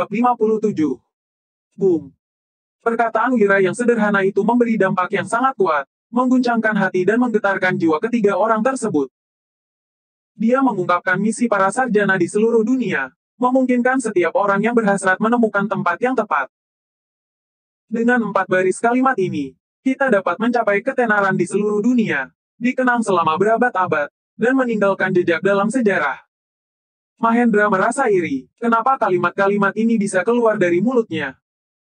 Bab 57. Boom. Perkataan Wira yang sederhana itu memberi dampak yang sangat kuat, mengguncangkan hati dan menggetarkan jiwa ketiga orang tersebut. Dia mengungkapkan misi para sarjana di seluruh dunia, memungkinkan setiap orang yang berhasrat menemukan tempat yang tepat. Dengan 4 baris kalimat ini, kita dapat mencapai ketenaran di seluruh dunia, dikenang selama berabad-abad, dan meninggalkan jejak dalam sejarah. Mahendra merasa iri, kenapa kalimat-kalimat ini bisa keluar dari mulutnya.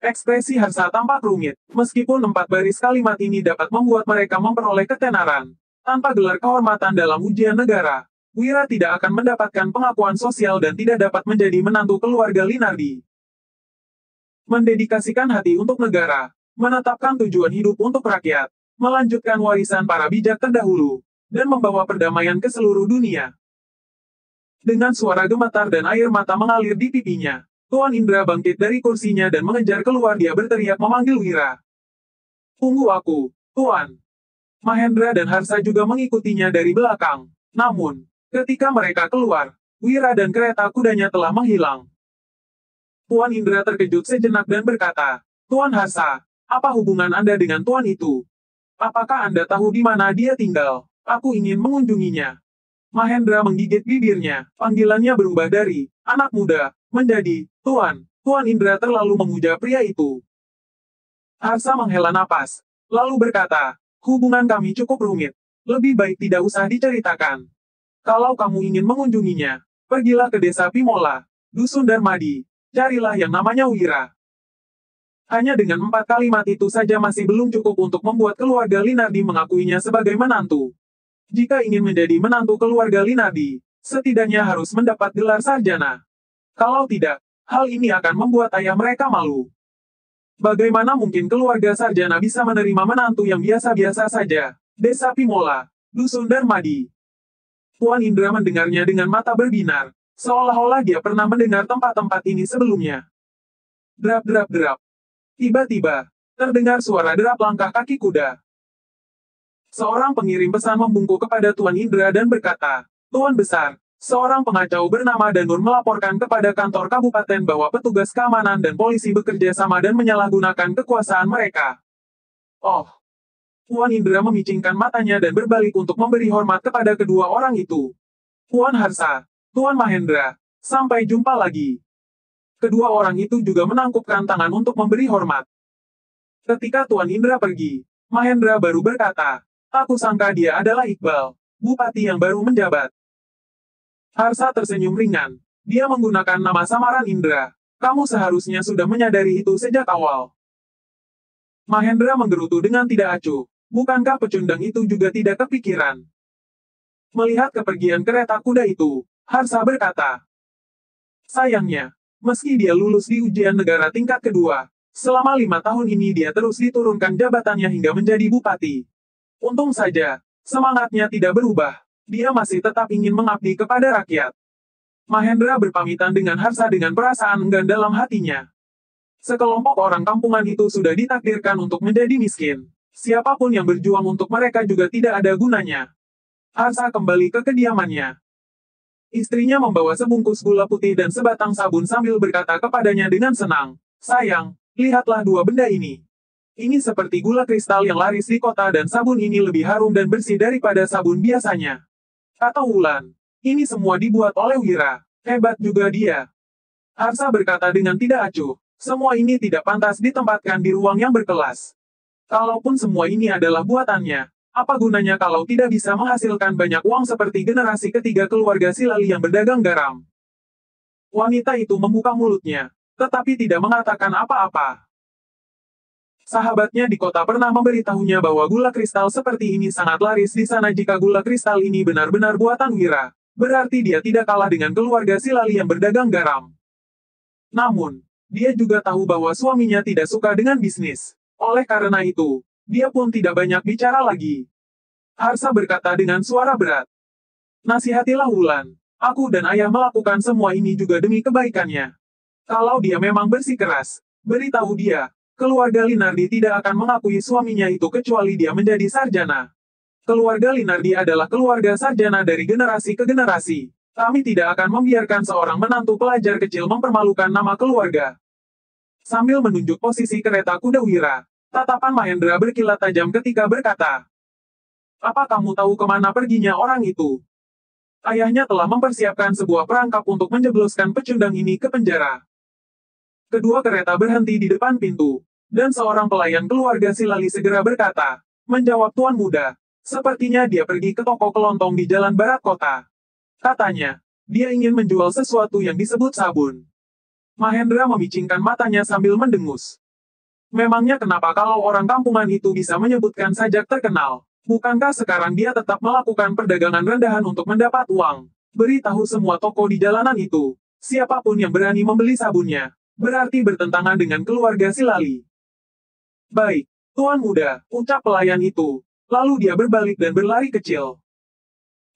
Ekspresi Harsa tampak rumit, meskipun 4 baris kalimat ini dapat membuat mereka memperoleh ketenaran. Tanpa gelar kehormatan dalam ujian negara, Wira tidak akan mendapatkan pengakuan sosial dan tidak dapat menjadi menantu keluarga Linardi. Mendedikasikan hati untuk negara, menetapkan tujuan hidup untuk rakyat, melanjutkan warisan para bijak terdahulu, dan membawa perdamaian ke seluruh dunia. Dengan suara gemetar dan air mata mengalir di pipinya, Tuan Indra bangkit dari kursinya dan mengejar keluar. Dia berteriak memanggil Wira. Tunggu aku, Tuan. Mahendra dan Harsa juga mengikutinya dari belakang. Namun, ketika mereka keluar, Wira dan kereta kudanya telah menghilang. Tuan Indra terkejut sejenak dan berkata, Tuan Harsa, apa hubungan Anda dengan Tuan itu? Apakah Anda tahu di mana dia tinggal? Aku ingin mengunjunginya. Mahendra menggigit bibirnya, panggilannya berubah dari anak muda menjadi Tuan. Tuan Indra terlalu memuja pria itu. Harsa menghela napas, lalu berkata, hubungan kami cukup rumit. Lebih baik tidak usah diceritakan. Kalau kamu ingin mengunjunginya, pergilah ke desa Pimola, Dusun Darmadi, carilah yang namanya Wira. Hanya dengan 4 kalimat itu saja masih belum cukup untuk membuat keluarga Linardi mengakuinya sebagai menantu. Jika ingin menjadi menantu keluarga Linardi, setidaknya harus mendapat gelar sarjana. Kalau tidak, hal ini akan membuat ayah mereka malu. Bagaimana mungkin keluarga sarjana bisa menerima menantu yang biasa-biasa saja? Desa Pimola, Dusun Darmadi. Tuan Indra mendengarnya dengan mata berbinar, seolah-olah dia pernah mendengar tempat-tempat ini sebelumnya. Derap-derap-derap. Tiba-tiba, terdengar suara derap langkah kaki kuda. Seorang pengirim pesan membungkuk kepada Tuan Indra dan berkata, Tuan Besar, seorang pengacau bernama Danur melaporkan kepada kantor kabupaten bahwa petugas keamanan dan polisi bekerja sama dan menyalahgunakan kekuasaan mereka. Oh. Tuan Indra memicingkan matanya dan berbalik untuk memberi hormat kepada kedua orang itu. Tuan Harsa, Tuan Mahendra, sampai jumpa lagi. Kedua orang itu juga menangkupkan tangan untuk memberi hormat. Ketika Tuan Indra pergi, Mahendra baru berkata, aku sangka dia adalah Iqbal, bupati yang baru menjabat. Harsa tersenyum ringan. Dia menggunakan nama samaran Indra. Kamu seharusnya sudah menyadari itu sejak awal. Mahendra menggerutu dengan tidak acuh. Bukankah pecundang itu juga tidak kepikiran? Melihat kepergian kereta kuda itu, Harsa berkata, sayangnya, meski dia lulus di ujian negara tingkat kedua, selama 5 tahun ini dia terus diturunkan jabatannya hingga menjadi bupati. Untung saja, semangatnya tidak berubah. Dia masih tetap ingin mengabdi kepada rakyat. Mahendra berpamitan dengan Harsa dengan perasaan enggan dalam hatinya. Sekelompok orang kampungan itu sudah ditakdirkan untuk menjadi miskin. Siapapun yang berjuang untuk mereka juga tidak ada gunanya. Harsa kembali ke kediamannya. Istrinya membawa sebungkus gula putih dan sebatang sabun sambil berkata kepadanya dengan senang, sayang, lihatlah 2 benda ini. Ini seperti gula kristal yang laris di kota dan sabun ini lebih harum dan bersih daripada sabun biasanya. Kata Wulan, ini semua dibuat oleh Wira, hebat juga dia. Harsa berkata dengan tidak acuh, semua ini tidak pantas ditempatkan di ruang yang berkelas. Kalaupun semua ini adalah buatannya, apa gunanya kalau tidak bisa menghasilkan banyak uang seperti generasi ketiga keluarga Silali yang berdagang garam? Wanita itu membuka mulutnya, tetapi tidak mengatakan apa-apa. Sahabatnya di kota pernah memberitahunya bahwa gula kristal seperti ini sangat laris di sana. Jika gula kristal ini benar-benar buatan Wira, berarti dia tidak kalah dengan keluarga Silali yang berdagang garam. Namun, dia juga tahu bahwa suaminya tidak suka dengan bisnis. Oleh karena itu, dia pun tidak banyak bicara lagi. Harsa berkata dengan suara berat. Nasihatilah Wulan, aku dan ayah melakukan semua ini juga demi kebaikannya. Kalau dia memang bersikeras, beritahu dia, keluarga Linardi tidak akan mengakui suaminya itu kecuali dia menjadi sarjana. Keluarga Linardi adalah keluarga sarjana dari generasi ke generasi. Kami tidak akan membiarkan seorang menantu pelajar kecil mempermalukan nama keluarga. Sambil menunjuk posisi kereta kuda Wira, tatapan Mahendra berkilat tajam ketika berkata, "Apa kamu tahu kemana perginya orang itu? Ayahnya telah mempersiapkan sebuah perangkap untuk menjebloskan pecundang ini ke penjara." Kedua kereta berhenti di depan pintu, dan seorang pelayan keluarga Silali segera berkata, "Menjawab Tuan Muda, sepertinya dia pergi ke toko kelontong di jalan barat kota. Katanya, dia ingin menjual sesuatu yang disebut sabun." Mahendra memicingkan matanya sambil mendengus. Memangnya kenapa kalau orang kampungan itu bisa menyebutkan sajak terkenal? Bukankah sekarang dia tetap melakukan perdagangan rendahan untuk mendapat uang? Beritahu semua toko di jalanan itu, siapapun yang berani membeli sabunnya, berarti bertentangan dengan keluarga Silali. "Baik, Tuan Muda," ucap pelayan itu. Lalu dia berbalik dan berlari kecil.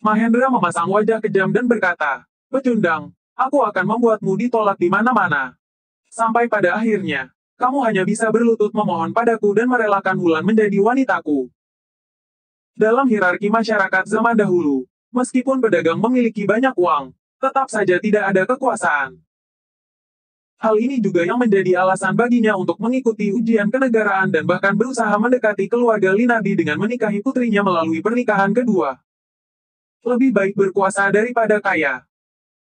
Mahendra memasang wajah kejam dan berkata, "Pecundang, aku akan membuatmu ditolak di mana-mana. Sampai pada akhirnya, kamu hanya bisa berlutut memohon padaku dan merelakan Wulan menjadi wanitaku." Dalam hierarki masyarakat zaman dahulu, meskipun pedagang memiliki banyak uang, tetap saja tidak ada kekuasaan. Hal ini juga yang menjadi alasan baginya untuk mengikuti ujian kenegaraan dan bahkan berusaha mendekati keluarga Linardi dengan menikahi putrinya melalui pernikahan kedua. Lebih baik berkuasa daripada kaya.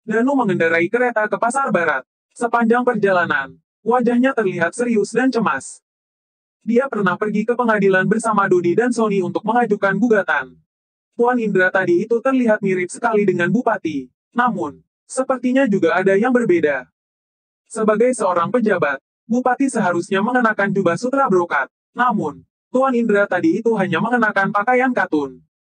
Danu mengendarai kereta ke pasar barat. Sepanjang perjalanan, wajahnya terlihat serius dan cemas. Dia pernah pergi ke pengadilan bersama Dodi dan Sony untuk mengajukan gugatan. Tuan Indra tadi itu terlihat mirip sekali dengan Bupati. Namun, sepertinya juga ada yang berbeda. Sebagai seorang pejabat, Bupati seharusnya mengenakan jubah sutra brokat. Namun, Tuan Indra tadi itu hanya mengenakan pakaian katun.